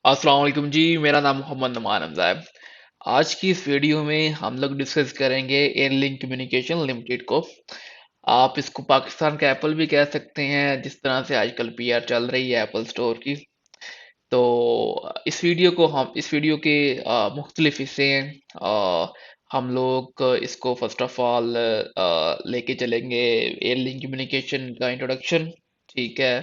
अस्सलाम वालेकुम जी। मेरा नाम मोहम्मद नुमान हमजा है। आज की इस वीडियो में हम लोग डिस्कस करेंगे एयरलिंक कम्युनिकेशन लिमिटेड को। आप इसको पाकिस्तान का एप्पल भी कह सकते हैं, जिस तरह से आजकल पीआर चल रही है एप्पल स्टोर की। तो इस वीडियो के मुख्तलिफ हिस्से हैं। हम लोग इसको फर्स्ट ऑफ ऑल लेके चलेंगे एयरलिंक कम्युनिकेशन का इंट्रोडक्शन। ठीक है।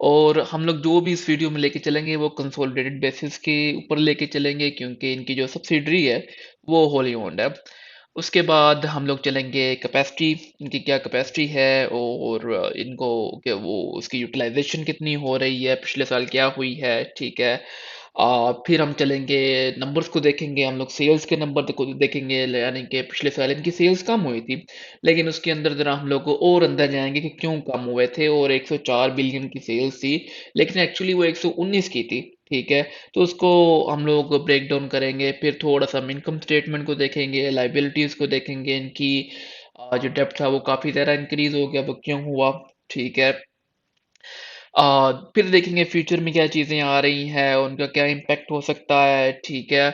और हम लोग जो भी इस वीडियो में लेके चलेंगे वो कंसोलिडेटेड बेसिस के ऊपर लेके चलेंगे, क्योंकि इनकी जो सब्सिडरी है वो होली ओन्ड है। उसके बाद हम लोग चलेंगे कैपेसिटी, इनकी क्या कैपेसिटी है, और इनको क्या वो उसकी यूटिलाइजेशन कितनी हो रही है, पिछले साल क्या हुई है। ठीक है। फिर हम चलेंगे, नंबर्स को देखेंगे, हम लोग सेल्स के नंबर को देखेंगे, यानी कि पिछले साल इनकी सेल्स कम हुई थी, लेकिन उसके अंदर जरा हम लोग और अंदर जाएंगे कि क्यों कम हुए थे। और 104 बिलियन की सेल्स थी, लेकिन एक्चुअली वो 119 की थी। ठीक है। तो उसको हम लोग ब्रेक डाउन करेंगे। फिर थोड़ा सा हम इनकम स्टेटमेंट को देखेंगे, लाइबिलिटीज को देखेंगे, इनकी जो डेप्थ था वो काफी ज्यादा इंक्रीज हो गया, वो क्यों हुआ। ठीक है। फिर देखेंगे फ्यूचर में क्या चीज़ें आ रही हैं, उनका क्या इम्पैक्ट हो सकता है। ठीक है।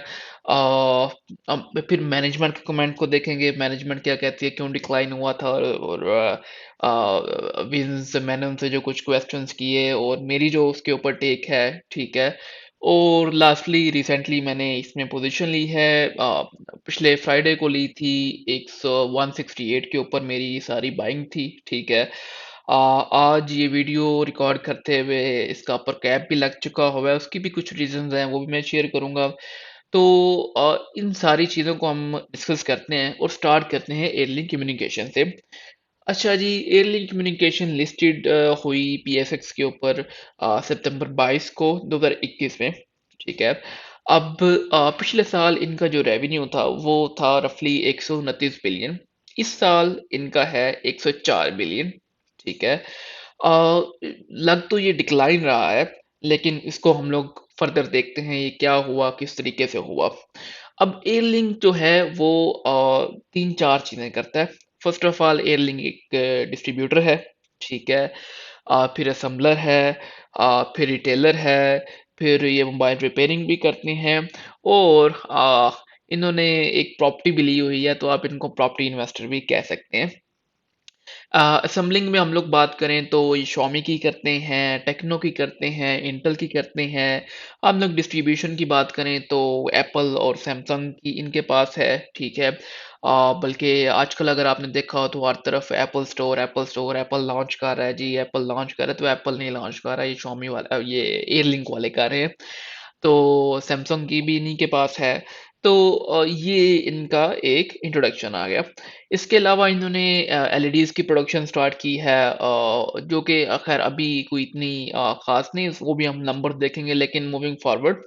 अब फिर मैनेजमेंट के कमेंट को देखेंगे, मैनेजमेंट क्या कहती है, क्यों डिक्लाइन हुआ था। और विंस मैंने उनसे जो कुछ क्वेश्चंस किए और मेरी जो उसके ऊपर टेक है। ठीक है। और लास्टली रिसेंटली मैंने इसमें पोजीशन ली है, पिछले फ्राइडे को ली थी। 168 के ऊपर मेरी सारी बाइंग थी। ठीक है। आज ये वीडियो रिकॉर्ड करते हुए इसका अपर कैप भी लग चुका हुआ है, उसकी भी कुछ रीजंस हैं, वो भी मैं शेयर करूंगा। तो इन सारी चीज़ों को हम डिस्कस करते हैं और स्टार्ट करते हैं एयरलिंक कम्युनिकेशन से। अच्छा जी, एयरलिंक कम्युनिकेशन लिस्टेड हुई पीएसएक्स के ऊपर सितंबर 22 को 2021 में। ठीक है। अब पिछले साल इनका जो रेवेन्यू था वो था रफली 129 बिलियन। इस साल इनका है 104 बिलियन। ठीक है। लग तो ये डिक्लाइन रहा है, लेकिन इसको हम लोग फर्दर देखते हैं ये क्या हुआ, किस तरीके से हुआ। अब एयरलिंक जो है वो तीन चार चीजें करता है। फर्स्ट ऑफ ऑल एयरलिंक एक डिस्ट्रीब्यूटर है। ठीक है। फिर असेंबलर है, फिर रिटेलर है, फिर ये मोबाइल रिपेयरिंग भी करते हैं, और इन्होंने एक प्रॉपर्टी भी ली हुई है, तो आप इनको प्रॉपर्टी इन्वेस्टर भी कह सकते हैं। असेंबलिंग में हम लोग बात करें तो ये Xiaomi की करते हैं, टेक्नो की करते हैं, इंटेल की करते हैं। हम लोग डिस्ट्रीब्यूशन की बात करें तो एप्पल और सैमसंग की इनके पास है। ठीक है। बल्कि आजकल अगर आपने देखा हो तो हर तरफ एप्पल स्टोर, एप्पल लॉन्च कर रहा है जी, एप्पल लॉन्च कर रहा है, तो एप्पल नहीं लॉन्च कर रहा है, ये Xiaomi वाला ये एयरलिंक वाले कर रहे हैं। तो सैमसंग की भी इन्हीं के पास है। तो ये इनका एक इंट्रोडक्शन आ गया। इसके अलावा इन्होंने एलईडीज की प्रोडक्शन स्टार्ट की है, जो कि खैर अभी कोई इतनी खास नहीं, वो भी हम नंबर देखेंगे, लेकिन मूविंग फॉरवर्ड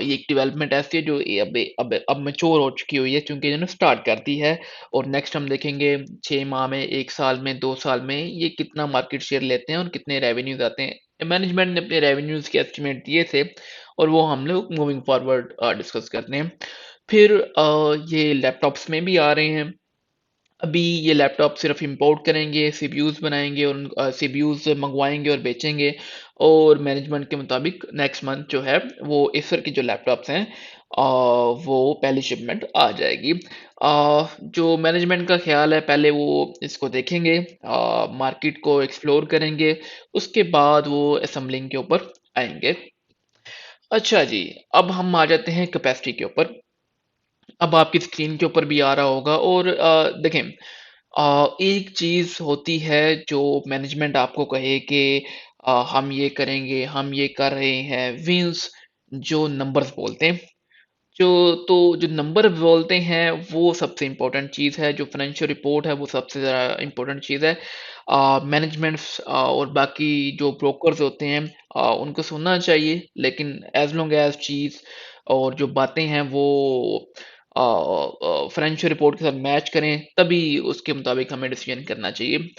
ये एक डेवलपमेंट ऐसी है जो ये अब मैच्योर हो चुकी हुई है, क्योंकि इन्होंने स्टार्ट कर दी है। और नेक्स्ट हम देखेंगे 6 माह में, 1 साल में, 2 साल में ये कितना मार्केट शेयर लेते हैं और कितने रेवेन्यूज आते हैं। मैनेजमेंट ने अपने रेवेन्यूज के एस्टिमेट दिए थे, और वो हम लोग मूविंग फॉरवर्ड डिस्कस करते हैं। फिर ये लैपटॉप्स में भी आ रहे हैं। अभी ये लैपटॉप सिर्फ इंपोर्ट करेंगे, सीपीयूज बनाएंगे और सीपीयूज मंगवाएंगे और बेचेंगे। और मैनेजमेंट के मुताबिक नेक्स्ट मंथ जो है वो एसर की जो लैपटॉप्स हैं वो पहली शिपमेंट आ जाएगी। जो मैनेजमेंट का ख्याल है, पहले वो इसको देखेंगे, मार्केट को एक्सप्लोर करेंगे, उसके बाद वो असेंबलिंग के ऊपर आएंगे। अच्छा जी, अब हम आ जाते हैं कैपेसिटी के ऊपर। अब आपकी स्क्रीन के ऊपर भी आ रहा होगा। और देखें, एक चीज होती है जो मैनेजमेंट आपको कहे कि हम ये करेंगे, हम ये कर रहे हैं, मीन्स जो नंबर्स बोलते हैं, जो नंबर बोलते हैं वो सबसे इम्पोर्टेंट चीज़ है। जो फाइनेंशियल रिपोर्ट है वो सबसे ज़्यादा इम्पोर्टेंट चीज़ है। मैनेजमेंट और बाकी जो ब्रोकर्स होते हैं उनको सुनना चाहिए, लेकिन एज लॉन्ग एज चीज़ और जो बातें हैं वो फाइनेंशियल रिपोर्ट के साथ मैच करें, तभी उसके मुताबिक हमें डिसीजन करना चाहिए।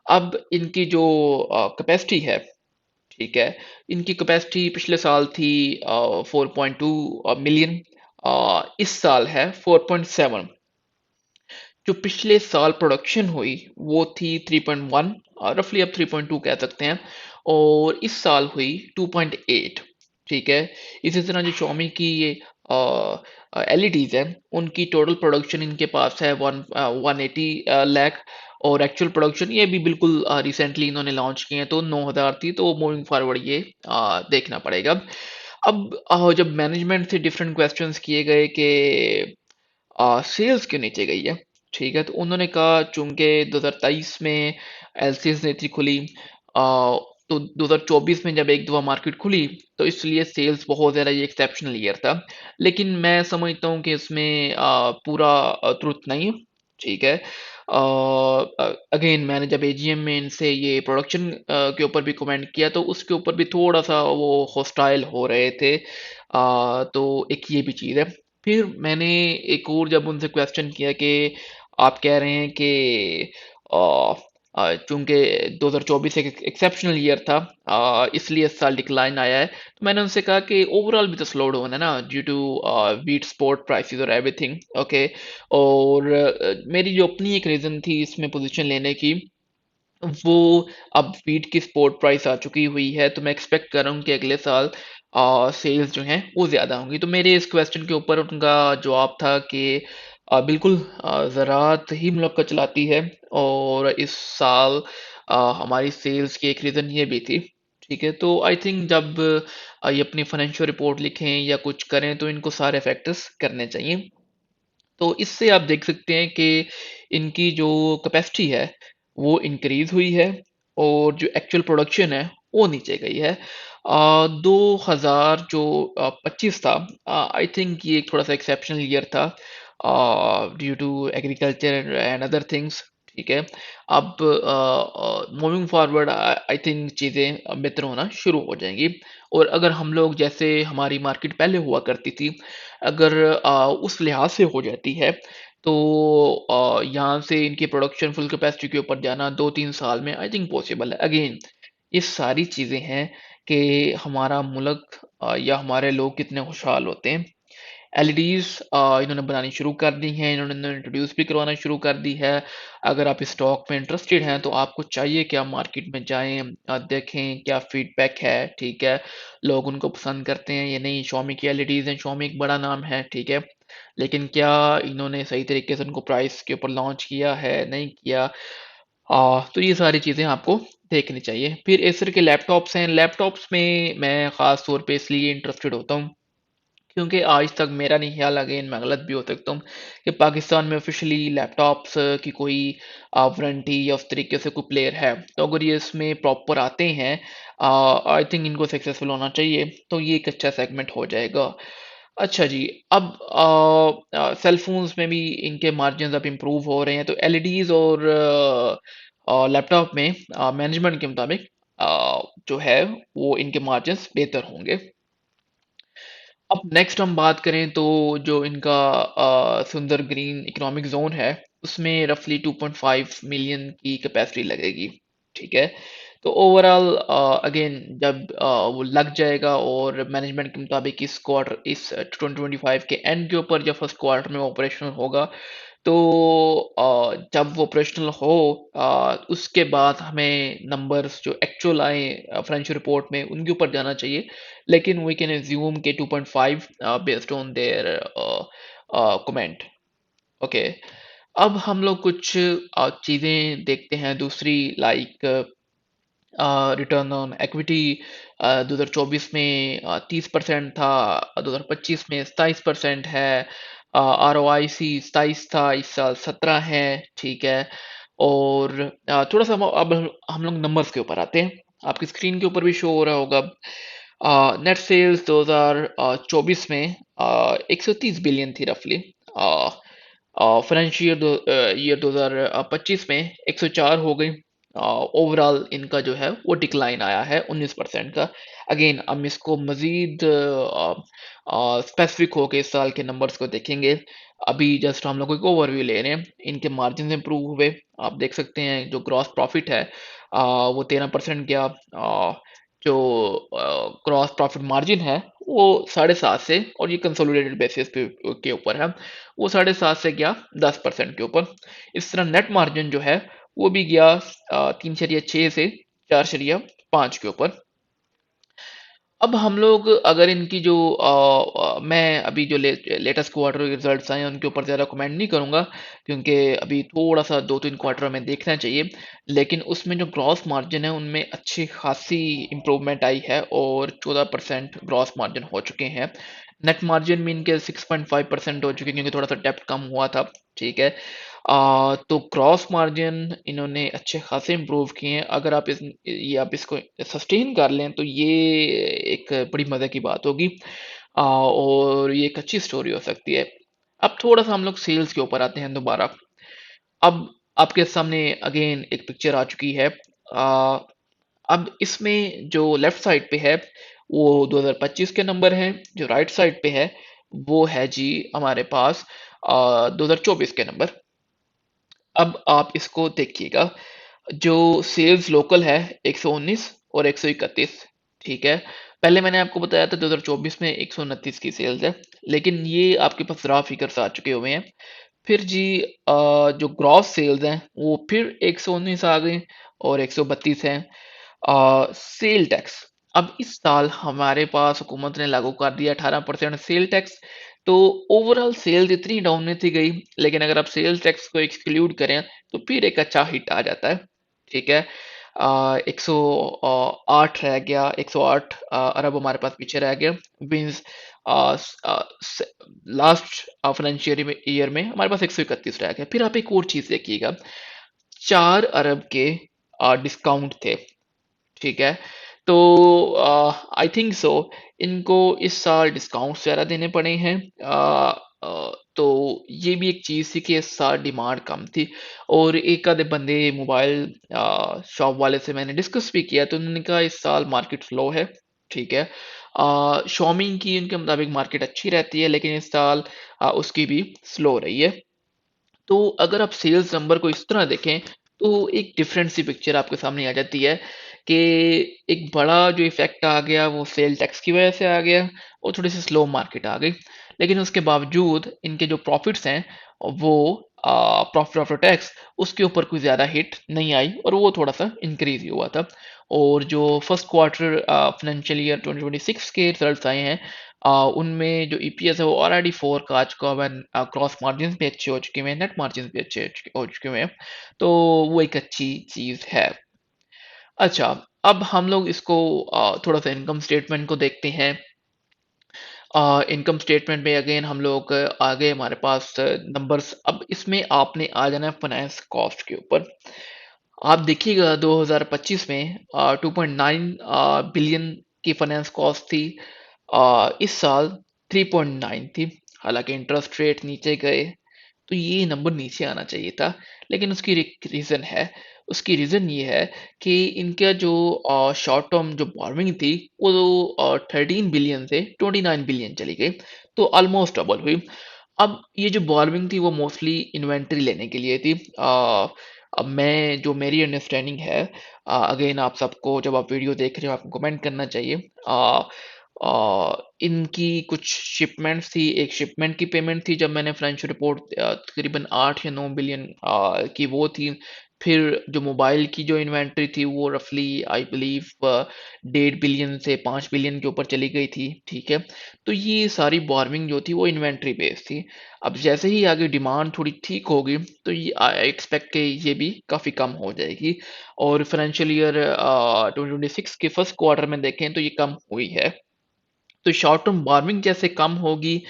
अब इनकी जो कैपेसिटी है, ठीक है, इनकी कैपेसिटी पिछले साल थी 4.2 मिलियन, इस साल है 4.7। जो पिछले साल प्रोडक्शन हुई वो थी 3.1, रफली अब 3.2 कह सकते हैं, और इस साल हुई 2.8। ठीक है। इसी तरह जो Xiaomi की ये एलईडीज है, उनकी टोटल प्रोडक्शन इनके पास है 180 लाख, और एक्चुअल प्रोडक्शन ये भी बिल्कुल रिसेंटली इन्होंने लॉन्च किए हैं, तो 9,000 थी, तो मूविंग फॉरवर्ड ये देखना पड़ेगा। अब जब मैनेजमेंट से डिफरेंट क्वेश्चंस किए गए कि सेल्स क्यों नीचे गई है, ठीक है, तो उन्होंने कहा चूंकि 2023 में एलसीज नहीं थी खुली, तो 2024 में जब एक दफा मार्केट खुली, तो इसलिए सेल्स बहुत ज़्यादा ये एक्सेप्शनल ईयर था। लेकिन मैं समझता हूँ कि इसमें पूरा ट्रुथ नहीं है, ठीक है। अगेन मैंने जब एजीएम में इनसे ये प्रोडक्शन के ऊपर भी कमेंट किया, तो उसके ऊपर भी थोड़ा सा वो हॉस्टाइल हो रहे थे। तो एक ये भी चीज़ है। फिर मैंने एक और जब उनसे क्वेश्चन किया कि आप कह रहे हैं कि चूंकि 2024 एक एक्सेप्शनल ईयर था, इसलिए इस साल डिक्लाइन आया है, तो मैंने उनसे कहा कि ओवरऑल भी तो स्लो डाउन है ना, due to wheat export prices और एवरीथिंग, ओके। और मेरी जो अपनी एक रीज़न थी इसमें पोजीशन लेने की, वो अब वीट की स्पोर्ट प्राइस आ चुकी हुई है, तो मैं एक्सपेक्ट कर रहा हूँ कि अगले साल सेल्स जो हैं वो ज़्यादा होंगी। तो मेरे इस क्वेश्चन के ऊपर उनका जवाब था कि बिल्कुल ज़राअत ही मुल्क चलाती है, और इस साल हमारी सेल्स की एक रीज़न ये भी थी, ठीक है। तो आई थिंक जब ये अपनी फाइनेंशियल रिपोर्ट लिखें या कुछ करें, तो इनको सारे फैक्टर्स करने चाहिए। तो इससे आप देख सकते हैं कि इनकी जो कैपेसिटी है वो इंक्रीज हुई है, और जो एक्चुअल प्रोडक्शन है वो नीचे गई है। 2000 जो 25 था, आई थिंक ये थोड़ा सा एक्सेप्शनल ईयर था due to agriculture and other things, ठीक है। अब मूविंग फॉरवर्ड आई थिंक चीज़ें बेहतर होना शुरू हो जाएंगी। और अगर हम लोग जैसे हमारी मार्केट पहले हुआ करती थी, अगर उस लिहाज से हो जाती है, तो यहाँ से इनकी प्रोडक्शन फुल कैपेसिटी के ऊपर जाना 2-3 साल में आई थिंक पॉसिबल है। अगेन ये सारी चीज़ें हैं कि हमारा मुल्क या हमारे लोग कितने खुशहाल होते हैं। एलईडीज़ इन्होंने बनानी शुरू कर दी हैं, इन्होंने इंट्रोड्यूस भी करवाना शुरू कर दी है। अगर आप इस स्टॉक में इंटरेस्टेड हैं, तो आपको चाहिए कि आप मार्केट में जाएँ, देखें क्या फीडबैक है, ठीक है? लोग उनको पसंद करते हैं या नहीं। Xiaomi की एलईडीज़ हैं, Xiaomi एक बड़ा नाम है, ठीक है? लेकिन क्या इन्होंने सही तरीके से उनको प्राइस के ऊपर लॉन्च किया है, नहीं किया? तो ये सारी चीज़ें आपको देखनी चाहिए। फिर एसर के लैपटॉप्स हैं, लैपटॉप्स में मैं ख़ास तौर पे इसलिए इंटरेस्टेड होता हूँ, क्योंकि आज तक मेरा नहीं ख्याल, अगेन मैं गलत भी हो सकता हूँ, कि पाकिस्तान में ऑफिशियली लैपटॉप्स की कोई वारंटी या उस तरीके से कोई प्लेयर है। तो अगर ये इसमें प्रॉपर आते हैं, आई थिंक इनको सक्सेसफुल होना चाहिए, तो ये एक अच्छा सेगमेंट हो जाएगा। अच्छा जी, अब सेल फोन्स में भी इनके मार्जिन अब इम्प्रूव हो रहे हैं, तो एलईडीज और लैपटॉप में मैनेजमेंट के मुताबिक जो है वो इनके मार्जिन बेहतर होंगे। अब नेक्स्ट हम बात करें, तो जो इनका सुंदर ग्रीन इकोनॉमिक जोन है, उसमें रफली 2.5 मिलियन की कैपेसिटी लगेगी, ठीक है। तो ओवरऑल अगेन जब वो लग जाएगा, और मैनेजमेंट के मुताबिक इस क्वार्टर, इस 2025 के एंड के ऊपर जब फर्स्ट क्वार्टर में ऑपरेशनल होगा, तो जब वो ऑपरेशनल हो, उसके बाद हमें नंबर्स जो एक्चुअल आए फाइनेंशियल रिपोर्ट में, उनके ऊपर जाना चाहिए। लेकिन वी कैन एज्यूम के 2.5 based on their comment, okay. अब हम लोग कुछ चीज़ें देखते हैं दूसरी, लाइक रिटर्न ऑन इक्विटी 2024 में 30% था, 2025 में 27% है। आर ओ आई सी 27 था, इस साल 17 है, ठीक है। और थोड़ा सा अब हम लोग नंबर्स के ऊपर आते हैं, आपकी स्क्रीन के ऊपर भी शो हो रहा होगा। नेट सेल्स 2024 में 130 बिलियन थी रफली। फाइनेंशियल ईयर 2025 में 104 हो गई। ओवरऑल इनका जो है वो डिक्लाइन आया है 19% का। अगेन हम इसको मजीद स्पेसिफिक होके इस साल के नंबर्स को देखेंगे। अभी जस्ट हम लोग एक ओवरव्यू ले रहे हैं। इनके मार्जिन इंप्रूव हुए, आप देख सकते हैं। जो ग्रॉस प्रॉफिट है वो 13% गया। जो ग्रॉस प्रॉफिट मार्जिन है वो 7.5 से, और ये कंसोलिडेटेड बेसिस पे के ऊपर है, वो 7.5 से गया 10% के ऊपर। इस तरह नेट मार्जिन जो है वो भी गया 3.6 से 4.5 के ऊपर। अब हम लोग अगर इनकी जो मैं अभी जो लेटेस्ट क्वार्टर रिजल्ट्स आए हैं उनके ऊपर ज़्यादा कमेंट नहीं करूंगा, क्योंकि अभी थोड़ा सा 2-3 क्वार्टर में देखना चाहिए। लेकिन उसमें जो ग्रॉस मार्जिन है उनमें अच्छी खासी इंप्रूवमेंट आई है और 14% ग्रॉस मार्जिन हो चुके हैं। नेट मार्जिन में इनके 6.5% हो चुके हैं, क्योंकि थोड़ा सा डेप्थ कम हुआ था। ठीक है। तो ग्रॉस मार्जिन इन्होंने अच्छे खासे इम्प्रूव किए हैं। अगर आप इसको सस्टेन कर लें तो ये एक बड़ी मज़े की बात होगी, और ये एक अच्छी स्टोरी हो सकती है। अब थोड़ा सा हम लोग सेल्स के ऊपर आते हैं दोबारा। अब आपके सामने अगेन एक पिक्चर आ चुकी है। अब इसमें जो लेफ्ट साइड पे है वो 2025 के नंबर हैं, जो राइट साइड पे है वो है जी हमारे पास 2024 के नंबर। अब आप इसको देखिएगा, जो सेल्स लोकल है 119 और 131। ठीक है। पहले मैंने आपको बताया था 2024 में 129 की सेल्स है, लेकिन ये आपके पास रॉ फिगर्स आ चुके हुए हैं। फिर जी जो ग्रॉस सेल्स हैं वो फिर 119 आ गई और 132 हैं। सेल टैक्स, अब इस साल हमारे पास हुकूमत ने लागू कर दिया 18% सेल टैक्स। तो ओवरऑल सेल्स इतनी डाउन नहीं थी गई, लेकिन अगर आप सेल टैक्स को एक्सक्लूड करें तो फिर एक अच्छा हिट आ जाता है। ठीक है। 108 रह गया, 108 अरब हमारे पास पीछे रह गया। मीन्स लास्ट फाइनेंशियल ईयर में हमारे पास 131 रह गया। फिर आप एक और चीज देखिएगा, 4 अरब के डिस्काउंट थे। ठीक है। तो आई थिंक सो इनको इस साल डिस्काउंट ज़्यादा देने पड़े हैं। तो ये भी एक चीज़ थी कि इस साल डिमांड कम थी। और एक आधे बंदे मोबाइल शॉप वाले से मैंने डिस्कस भी किया, तो उन्होंने कहा इस साल मार्केट स्लो है। ठीक है। शॉमी की उनके मुताबिक मार्केट अच्छी रहती है, लेकिन इस साल उसकी भी स्लो रही है। तो अगर आप सेल्स नंबर को इस तरह देखें तो एक डिफरेंट सी पिक्चर आपके सामने आ जाती है कि एक बड़ा जो इफेक्ट आ गया वो सेल टैक्स की वजह से आ गया और थोड़ी सी स्लो मार्केट आ गई। लेकिन उसके बावजूद इनके जो प्रॉफिट्स हैं वो प्रॉफिट आफ्टर टैक्स उसके ऊपर कोई ज़्यादा हिट नहीं आई और वो थोड़ा सा इंक्रीज ही हुआ था। और जो फर्स्ट क्वार्टर फाइनेंशियल ईयर 2026 के रिजल्ट्स आए हैं उनमें जो ईपीएस है वो ऑलरेडी 4 का आ चुका हुआ है। क्रॉस मार्जिन भी अच्छे हो चुके हुए हैं, नेट मार्जिन भी अच्छे हो चुके हुए हैं। तो वो एक अच्छी चीज़ है। अच्छा, अब हम लोग इसको थोड़ा सा इनकम स्टेटमेंट को देखते हैं। इनकम स्टेटमेंट में अगेन हम लोग आ गए हमारे पास नंबर्स। अब इसमें आपने आ जाना है फाइनेंस कॉस्ट के ऊपर। आप देखिएगा 2025 में 2.9 बिलियन की फाइनेंस कॉस्ट थी। इस साल 3.9 थी। हालांकि इंटरेस्ट रेट नीचे गए तो ये नंबर नीचे आना चाहिए था, लेकिन उसकी रीज़न है। उसकी रीज़न ये है कि इनका जो शॉर्ट टर्म जो बोरोविंग थी वो 13 बिलियन से 29 बिलियन चली गई, तो ऑलमोस्ट डबल हुई। अब ये जो बोरोविंग थी वो मोस्टली इन्वेंट्री लेने के लिए थी। अब मैं जो मेरी अंडरस्टैंडिंग है, अगेन आप सबको जब आप वीडियो देख रहे हो आपको कमेंट करना चाहिए। इनकी कुछ शिपमेंट्स थी, एक शिपमेंट की पेमेंट थी जब मैंने फाइनेंशियल रिपोर्ट तकरीबन 8 या 9 बिलियन की वो थी। फिर जो मोबाइल की जो इन्वेंट्री थी वो रफली आई बिलीव 1.5 बिलियन से 5 बिलियन के ऊपर चली गई थी। ठीक है। तो ये सारी बोरोविंग जो थी वो इन्वेंट्री बेस्ड थी। अब जैसे ही आगे डिमांड थोड़ी ठीक होगी तो ये आई एक्सपेक्ट कि ये भी काफ़ी कम हो जाएगी। और फाइनेंशियल ईयर 2026 के फर्स्ट क्वार्टर में देखें तो ये कम हुई है। तो शॉर्ट टर्म बोरोविंग जैसे कम होगी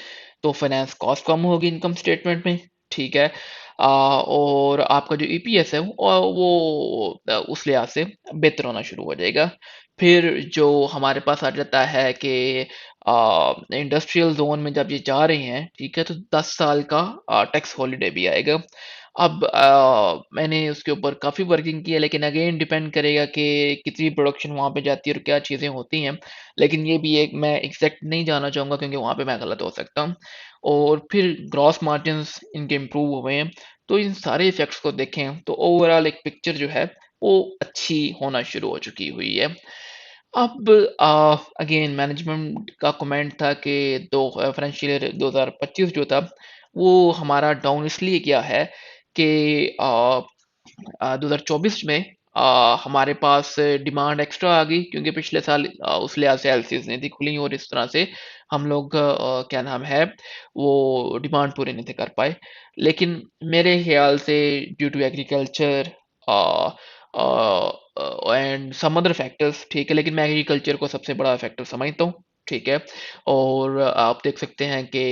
तो फाइनेंस कॉस्ट कम होगी इनकम स्टेटमेंट में। ठीक है। और आपका जो ईपीएस है वो उस लिहाज से बेहतर होना शुरू हो जाएगा। फिर जो हमारे पास आ जाता है कि इंडस्ट्रियल जोन में जब ये जा रहे हैं, ठीक है, तो 10 साल का टैक्स हॉलिडे भी आएगा। अब मैंने उसके ऊपर काफ़ी वर्किंग की है, लेकिन अगेन डिपेंड करेगा कि कितनी प्रोडक्शन वहाँ पे जाती है और क्या चीज़ें होती हैं। लेकिन ये भी एक मैं एग्ज़ैक्ट नहीं जानना चाहूँगा, क्योंकि वहाँ पे मैं गलत हो सकता हूँ। और फिर ग्रॉस मार्जिन्स इनके इम्प्रूव हुए हैं। तो इन सारे इफ़ेक्ट्स को देखें तो ओवरऑल एक पिक्चर जो है वो अच्छी होना शुरू हो चुकी हुई है। अब अगेन मैनेजमेंट का कमेंट था कि दो फाइनेंशियल ईयर 2025 जो था वो हमारा डाउन इसलिए गया है कि 2024 में हमारे पास डिमांड एक्स्ट्रा आ गई क्योंकि पिछले साल उस लिहाज से एलसीज नहीं थी खुली और इस तरह से हम लोग क्या नाम है वो डिमांड पूरे नहीं थे कर पाए। लेकिन मेरे ख्याल से due to agriculture and some other factors, ठीक है, लेकिन मैं एग्रीकल्चर को सबसे बड़ा फैक्टर समझता हूँ, ठीक है। और आप देख सकते हैं कि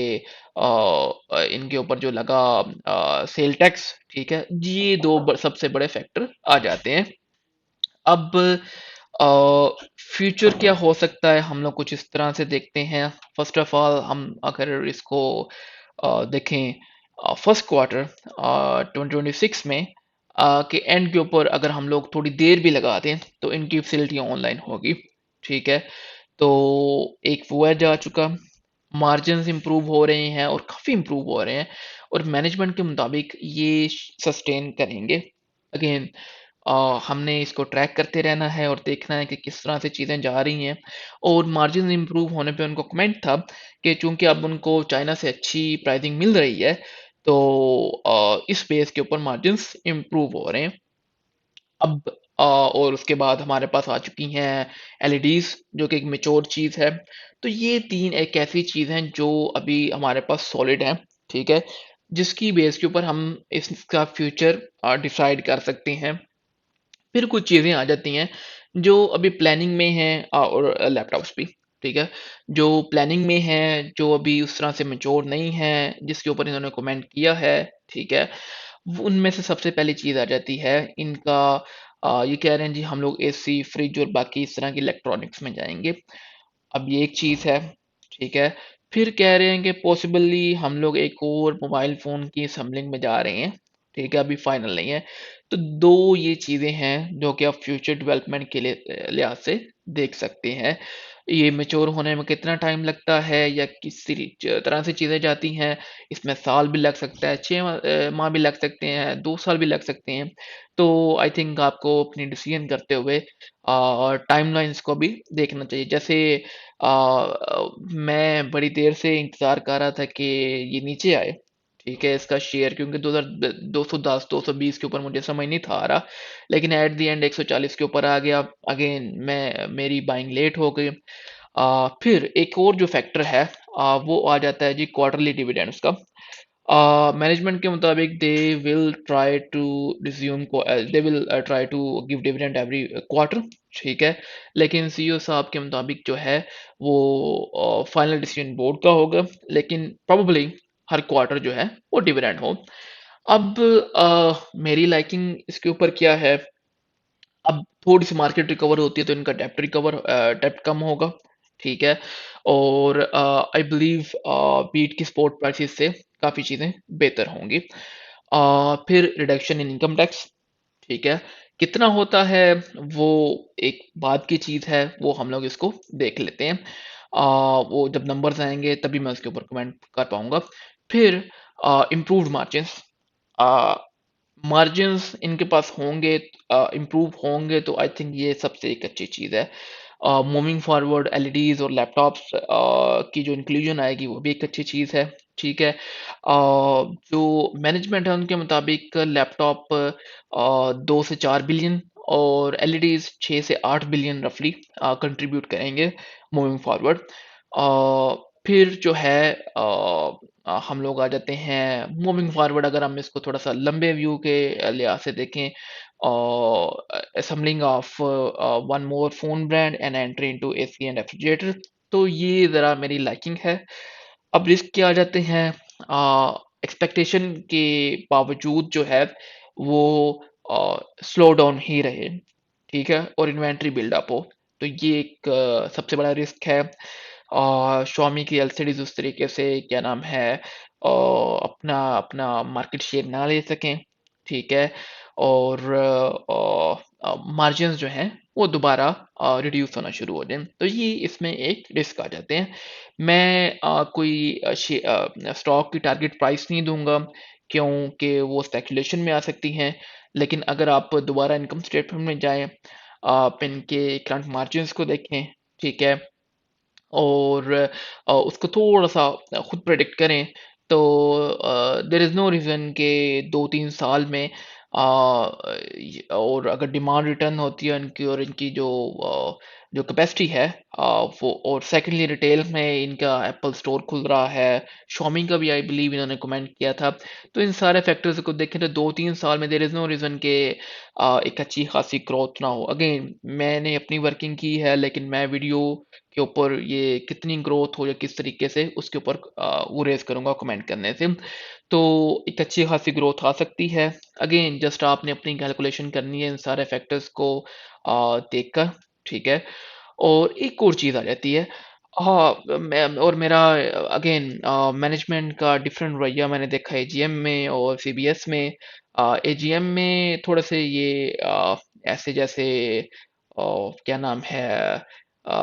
इनके ऊपर जो लगा सेल टैक्स, ठीक है, ये दो सबसे बड़े फैक्टर आ जाते हैं। अब फ्यूचर क्या हो सकता है हम लोग कुछ इस तरह से देखते हैं। फर्स्ट ऑफ ऑल हम अगर इसको देखें फर्स्ट क्वार्टर 2026 में के एंड के ऊपर अगर हम लोग थोड़ी देर भी लगा दें तो इनकी फैसिलिटी ऑनलाइन होगी, ठीक है। तो एक वो है जा चुका, मार्जिन्स इंप्रूव हो रहे हैं और काफ़ी इंप्रूव हो रहे हैं और मैनेजमेंट के मुताबिक ये सस्टेन करेंगे। अगेन हमने इसको ट्रैक करते रहना है और देखना है कि किस तरह से चीज़ें जा रही हैं। और मार्जिन इंप्रूव होने पे उनको कमेंट था कि चूंकि अब उनको चाइना से अच्छी प्राइसिंग मिल रही है तो इस बेस के ऊपर मार्जिन्स इंप्रूव हो रहे हैं। अब और उसके बाद हमारे पास आ चुकी हैं एलईडीज जो कि एक मेच्योर चीज़ है। तो ये तीन एक ऐसी चीज़ हैं जो अभी हमारे पास सॉलिड है, ठीक है, जिसकी बेस के ऊपर हम इसका फ्यूचर डिसाइड कर सकते हैं। फिर कुछ चीज़ें आ जाती हैं जो अभी प्लानिंग में हैं और लैपटॉप्स भी, ठीक है, जो प्लानिंग में हैं, जो अभी उस तरह से मैच्योर नहीं हैं, जिसके ऊपर इन्होंने कमेंट किया है, ठीक है। उनमें से सबसे पहली चीज़ आ जाती है इनका ये कह रहे हैं जी हम लोग एसी, फ्रिज और बाकी इस तरह की इलेक्ट्रॉनिक्स में जाएँगे। अब ये एक चीज़ है, ठीक है। फिर कह रहे हैं कि पॉसिबली हम लोग एक और मोबाइल फ़ोन की असेंबलिंग में जा रहे हैं, ठीक है, अभी फाइनल नहीं है। तो 2 ये चीज़ें हैं जो कि आप फ्यूचर डेवलपमेंट के लिए लिहाज से देख सकते हैं। ये मैच्योर होने में कितना टाइम लगता है या किस तरह से चीज़ें जाती हैं, इसमें साल भी लग सकता है, 6 माह भी लग सकते हैं, 2 साल भी लग सकते हैं। तो आई थिंक आपको अपनी डिसीज़न करते हुए टाइमलाइन्स को भी देखना चाहिए। जैसे मैं बड़ी देर से इंतज़ार कर रहा था कि ये नीचे आए, ठीक है, इसका शेयर क्योंकि 210 220 के ऊपर मुझे समझ नहीं था आ रहा, लेकिन एट द एंड 140 के ऊपर आ गया। अगेन मैं मेरी बाइंग लेट हो गई। फिर एक और जो फैक्टर है वो आ जाता है जी क्वार्टरली डिविडेंड्स का। मैनेजमेंट के मुताबिक they will try to give dividend every quarter, ठीक है। लेकिन सीईओ साहब के मुताबिक जो है वो फाइनल डिसीजन बोर्ड का होगा, लेकिन प्रोबेबली हर क्वार्टर जो है वो डिविडेंड हो। अब मेरी लाइकिंग इसके ऊपर क्या है, अब थोड़ी सी मार्केट रिकवर होती है तो इनका डेप्ट कम होगा, ठीक है। और आई बिलीव बीट की स्पोर्ट प्राइसेस से काफ़ी चीज़ें बेहतर होंगी। फिर रिडक्शन इन इनकम टैक्स, ठीक है, कितना होता है वो एक बाद की चीज़ है, वो हम लोग इसको देख लेते हैं। वो जब नंबर्स आएंगे तभी मैं उसके ऊपर कमेंट कर पाऊंगा। फिर इम्प्रूव्ड मार्जिन्स, मार्जिन्स इनके पास होंगे, इम्प्रूव होंगे तो आई थिंक ये सबसे एक अच्छी चीज़ है। मूविंग फॉरवर्ड एलईडीज़ और लैपटॉप्स की जो इंक्लूजन आएगी वो भी एक अच्छी चीज़ है, ठीक है। जो मैनेजमेंट है उनके मुताबिक लैपटॉप 2 से 4 बिलियन और एलईडीज़ 6 से 8 बिलियन रफली कंट्रीब्यूट करेंगे मूविंग फॉरवर्ड। फिर जो है हम लोग आ जाते हैं मूविंग फॉरवर्ड, अगर हम इसको थोड़ा सा लंबे व्यू के लिहाज से देखें, assembling of one more phone brand and entry into AC and refrigerator, तो ये ज़रा मेरी लाइकिंग है। अब रिस्क क्या आ जाते हैं, एक्सपेक्टेशन के बावजूद जो है वो स्लो डाउन ही रहे, ठीक है, और इन्वेंट्री बिल्डअप हो, तो ये एक सबसे बड़ा रिस्क है। Xiaomi की एलसीडीज़ उस तरीके से क्या नाम है अपना अपना मार्केट शेयर ना ले सकें, ठीक है, और मार्जिन्स जो हैं वो दोबारा रिड्यूस होना शुरू हो जाएँ, तो ये इसमें एक रिस्क आ जाते हैं। मैं कोई स्टॉक की टारगेट प्राइस नहीं दूँगा क्योंकि वो स्पेकुलेशन में आ सकती हैं, लेकिन अगर आप दोबारा इनकम स्टेटमेंट में जाएँ, आप इनके करंट मार्जिन्स को देखें, ठीक है, और उसको थोड़ा-सा खुद प्रेडिक्ट करें, तो देयर इज़ नो रीज़न कि 2-3 साल में और अगर डिमांड रिटर्न होती है इनकी और इनकी जो कैपेसिटी है, वो, और सेकेंडली रिटेल में इनका एप्पल स्टोर खुल रहा है, शॉमी का भी आई बिलीव इन्होंने कमेंट किया था। तो इन सारे फैक्टर्स को देखें तो 2-3 साल में देयर इज़ नो रीज़न के एक अच्छी खासी ग्रोथ ना हो। अगेन मैंने अपनी वर्किंग की है, लेकिन मैं वीडियो के ऊपर ये कितनी ग्रोथ हो या किस तरीके से उसके ऊपर वो रेज़ करूँगा कमेंट करने से। तो एक अच्छी खासी ग्रोथ आ सकती है। अगेन जस्ट आपने अपनी कैलकुलेशन करनी है इन सारे फैक्टर्स को देखकर, ठीक है? और एक और चीज़ आ जाती है, हाँ, मैं और मेरा अगेन मैनेजमेंट का डिफरेंट रवैया मैंने देखा है एजीएम में और सीबीएस में। एजीएम में थोड़े से ये ऐसे जैसे क्या नाम है,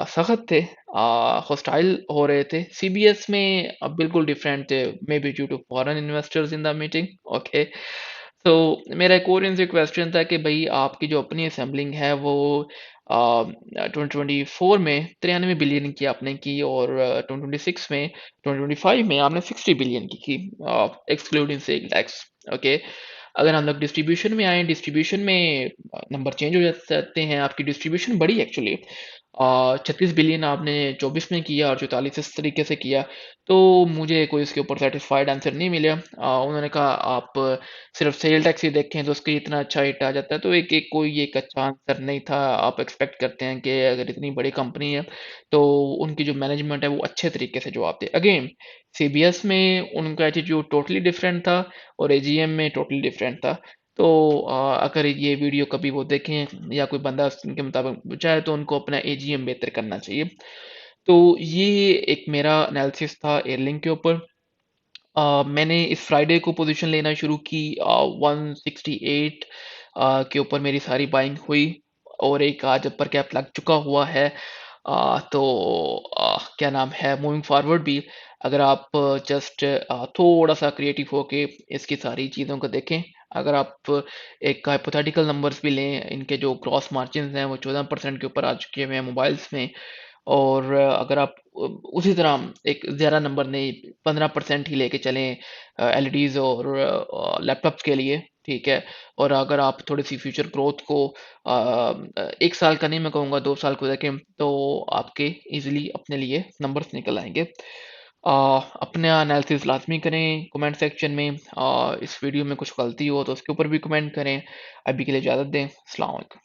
सख्त थे, हॉस्टाइल हो रहे थे। सीबीएस में बिल्कुल डिफरेंट थे, maybe due to foreign investors in the meeting. Okay, तो मेरा एक और इनसे क्वेश्चन था कि भाई आपकी जो अपनी असेंबलिंग है वो 2024 में 93 बिलियन की आपने की, और 2026 में 2025 में आपने 60 बिलियन की एक्सक्लूडिंग सेल टैक्स। ओके, अगर हम लोग डिस्ट्रीब्यूशन में आए, डिस्ट्रीब्यूशन में नंबर चेंज हो जाते हैं, आपकी डिस्ट्रीब्यूशन बढ़ी एक्चुअली। 36 बिलियन आपने 24 में किया और 44 इस तरीके से किया। तो मुझे कोई इसके ऊपर सेटिस्फाइड आंसर नहीं मिला। उन्होंने कहा आप सिर्फ सेल टैक्स ही देखें तो उसके इतना अच्छा हिट आ जाता है, तो एक कोई एक अच्छा आंसर नहीं था। आप एक्सपेक्ट करते हैं कि अगर इतनी बड़ी कंपनी है तो उनकी जो मैनेजमेंट है वो अच्छे तरीके से जवाब दे। अगेन सीबीएस में उनका एटीट्यूड टोटली डिफरेंट था और एजीएम में टोटली डिफरेंट था। तो अगर ये वीडियो कभी वो देखें या कोई बंदा उनके मुताबिक चाहे तो उनको अपना एजीएम बेहतर करना चाहिए। तो ये एक मेरा एनालिसिस था एयरलिंक के ऊपर। मैंने इस फ्राइडे को पोजीशन लेना शुरू की 168 के ऊपर मेरी सारी बाइंग हुई, और एक आज अपर कैप लग चुका हुआ है। तो क्या नाम है, मूविंग फॉरवर्ड भी अगर आप जस्ट थोड़ा सा क्रिएटिव होके इसकी सारी चीज़ों को देखें, अगर आप एक हाइपोथेटिकल नंबर्स भी लें, इनके जो ग्रॉस मार्जिन हैं वो 14% के ऊपर आ चुके हुए हैं मोबाइल्स में, और अगर आप उसी तरह एक ज़्यादा नंबर नहीं 15% ही लेके चलें एलईडीज़ और लैपटॉप्स के लिए, ठीक है? और अगर आप थोड़ी-सी फ्यूचर ग्रोथ को 1 साल का नहीं, मैं कहूँगा 2 साल को देखें, तो आपके ईज़िली अपने लिए नंबर्स निकल आएँगे। अपना एनालिसिस लाज़मी करें कमेंट सेक्शन में। इस वीडियो में कुछ गलती हो तो उसके ऊपर भी कमेंट करें। अभी के लिए इजाज़त दें। अस्सलाम वालेकुम।